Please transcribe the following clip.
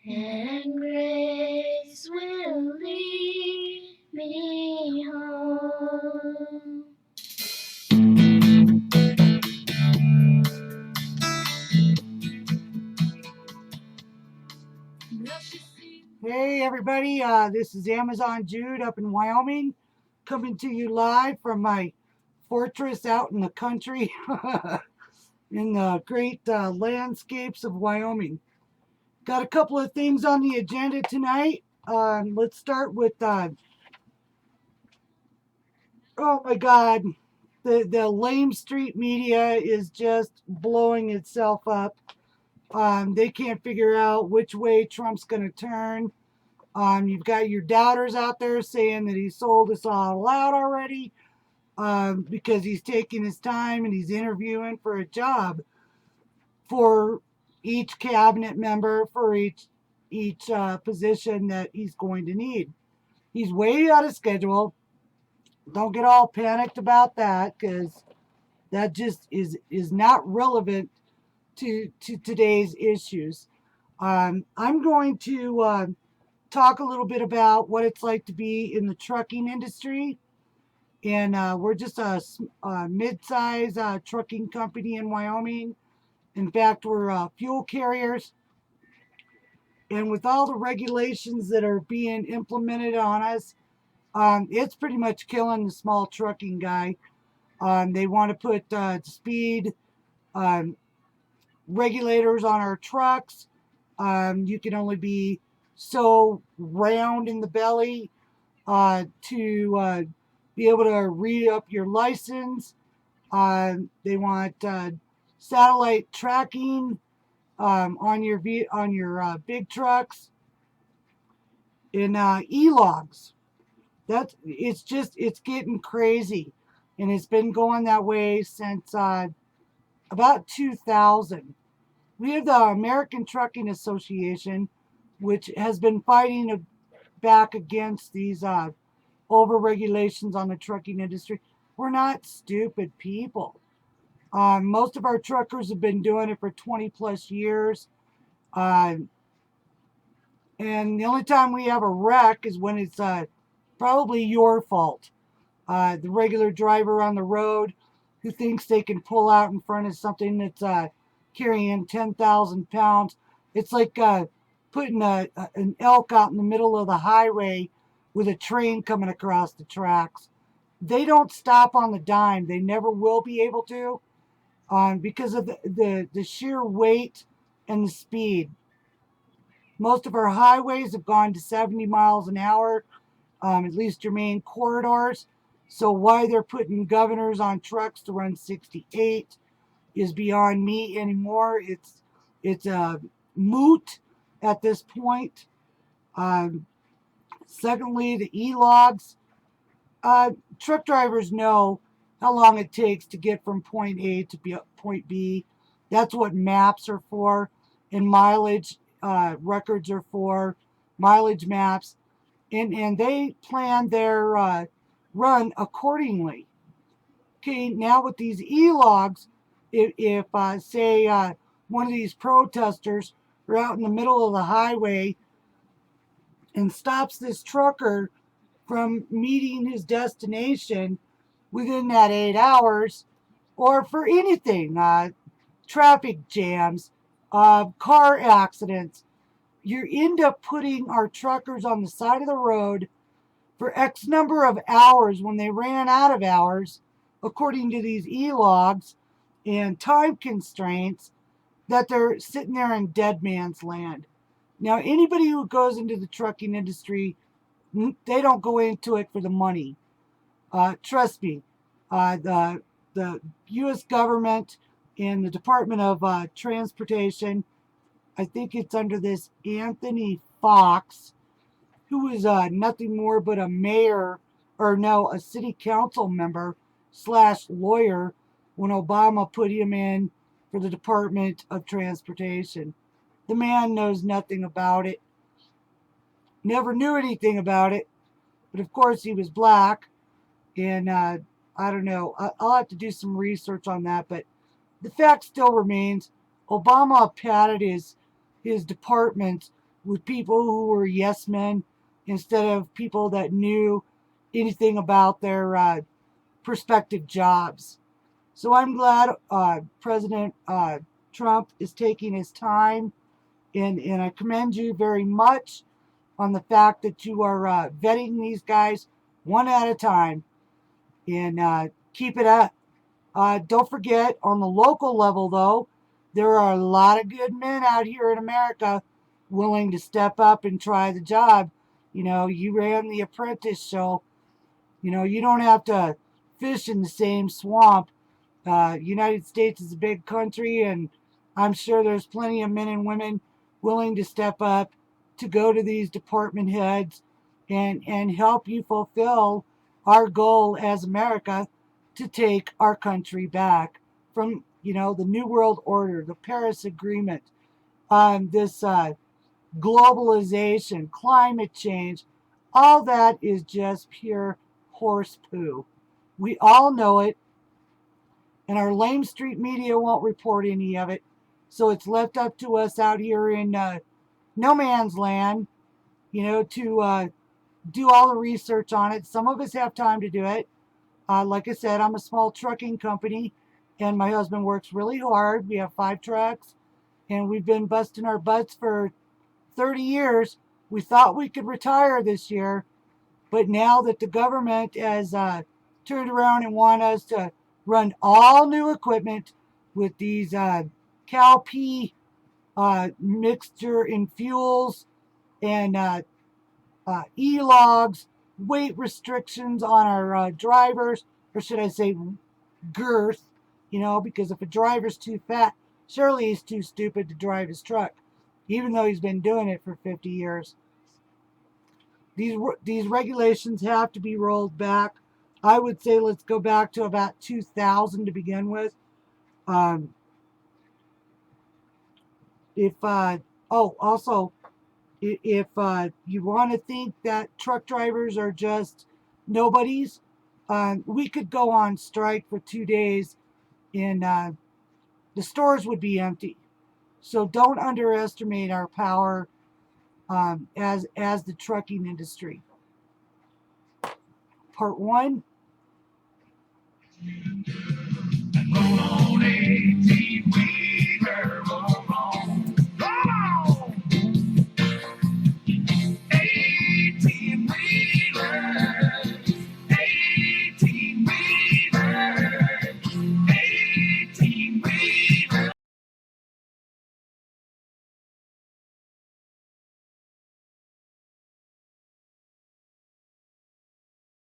and grace will lead me home. Hey everybody, this is Amazon Jude up in Wyoming, coming to you live from my fortress out in the country, in the great landscapes of Wyoming. Got a couple of things on the agenda tonight. Let's start with, oh my God, the lame street media is just blowing itself up. They can't figure out which way Trump's going to turn. You've got your doubters out there saying that he sold us all out already, because he's taking his time and he's interviewing for a job for each cabinet member for each position that he's going to need. He's way out of schedule. Don't get all panicked about that, because that just is not relevant to today's issues. I'm going to talk a little bit about what it's like to be in the trucking industry. And we're just a mid-size trucking company in Wyoming. In fact, we're fuel carriers. And with all the regulations that are being implemented on us, it's pretty much killing the small trucking guy. They want to put speed um, regulators on our trucks. You can only be so round in the belly to be able to read up your license. They want satellite tracking on your big trucks and e-logs. It's getting crazy, and it's been going that way since about 2000. We have the American Trucking Association, which has been fighting back against these over regulations on the trucking industry. We're not stupid people. Most of our truckers have been doing it for 20 plus years. Uh, and the only time we have a wreck is when it's probably your fault. The regular driver on the road who thinks they can pull out in front of something that's carrying 10,000 pounds. It's like putting an elk out in the middle of the highway with a train coming across the tracks. They don't stop on the dime. They never will be able to, because of the sheer weight and the speed. Most of our highways have gone to 70 miles an hour, at least your main corridors. So why they're putting governors on trucks to run 68 is beyond me anymore. It's a moot at this point. Um, Secondly, the e-logs. Truck drivers know how long it takes to get from point A to point B. That's what maps are for, and mileage records are for, mileage maps, and they plan their run accordingly. Okay, now with these e-logs, if say one of these protesters are out in the middle of the highway and stops this trucker from meeting his destination within that 8 hours, or for anything, traffic jams, car accidents, you end up putting our truckers on the side of the road for X number of hours when they ran out of hours, according to these e-logs and time constraints, that they're sitting there in dead man's land. Now, anybody who goes into the trucking industry, they don't go into it for the money. Trust me, the U.S. government and the Department of Transportation, I think it's under this Anthony Fox, who is nothing more but a mayor, or no, a city council member slash lawyer when Obama put him in for the Department of Transportation. The man knows nothing about it, never knew anything about it, but of course he was black, and I don't know. I'll have to do some research on that, but the fact still remains: Obama padded his department with people who were yes men instead of people that knew anything about their prospective jobs. So I'm glad President Trump is taking his time, and I commend you very much on the fact that you are vetting these guys one at a time, and keep it up. Don't forget, on the local level, though, there are a lot of good men out here in America willing to step up and try the job. You know, you ran the apprentice show. You know, you don't have to fish in the same swamp. United States is a big country, and I'm sure there's plenty of men and women willing to step up to go to these department heads and help you fulfill our goal as America to take our country back from, you know, the New World Order, the Paris Agreement, this globalization, climate change. All that is just pure horse poo. We all know it, and our lame street media won't report any of it. So it's left up to us out here in no man's land, you know, to do all the research on it. Some of us have time to do it. Like I said, I'm a small trucking company, and my husband works really hard. We have 5 trucks, and we've been busting our butts for 30 years. We thought we could retire this year, but now that the government has turned around and want us to run all new equipment with these CALP mixture in fuels and e-logs, weight restrictions on our drivers, or should I say girth, you know, because if a driver's too fat, surely he's too stupid to drive his truck, even though he's been doing it for 50 years. These regulations have to be rolled back. I would say let's go back to about 2000 to begin with. Um, if also, if you want to think that truck drivers are just nobodies, we could go on strike for 2 days, and the stores would be empty. So don't underestimate our power as the trucking industry. Part one. Roll on, 18 wheeler, roll on. Roll on! 18 wheeler, 18 wheeler, 18 wheeler.